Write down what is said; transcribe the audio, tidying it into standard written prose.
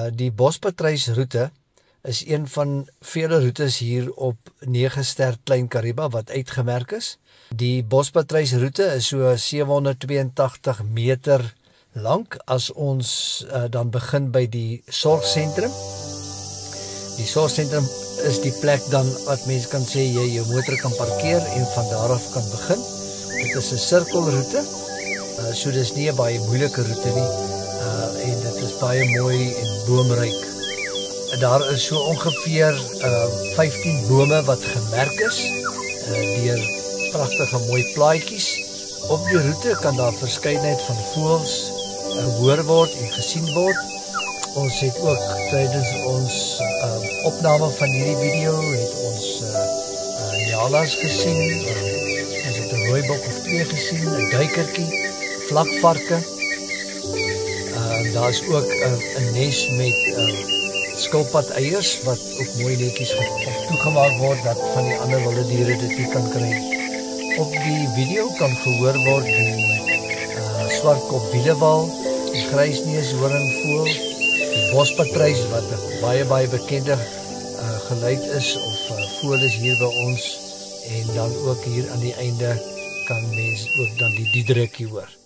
Die Bospatruisroete is een van vele roetes hier op 9 Ster Klein Kariba wat uitgemerk is. Die Bospatruisroete is so 782 meter lank as ons dan begin by die sorgsentrum. Die sorgsentrum is die plek dan wat mense kan sê jy jou motor kan parkeer en van daar af kan begin. Dit is 'n sirkelroete, so dis nie 'n baie moeilike roete nie en dit is baie mooi en boomryk. Daar is so ongeveer 15 bome wat gemerk is deur pragtige mooi plaatjies. Op die roete kan daar verskeidenheid van voëls gehoor word en gesien word. Ons het ook tydens ons opname van hierdie video het ons nyalas gesien. Ons het 'n rooibok of 2 gesien, 'n duikertjie, vlakvarke. Daar is ook 'n nes met skilpad eiers wat ook mooi netjies toegemaak word dat van die ander wilde diere dit nie kan kry. Op die video kan gehoor word die swartkop wielewal, die grysneushoringvoël, die bospatruis wat 'n baie bekende geluid is of voël is hier by ons en dan ook hier aan die einde kan mens ook dan die diederikkie hoor.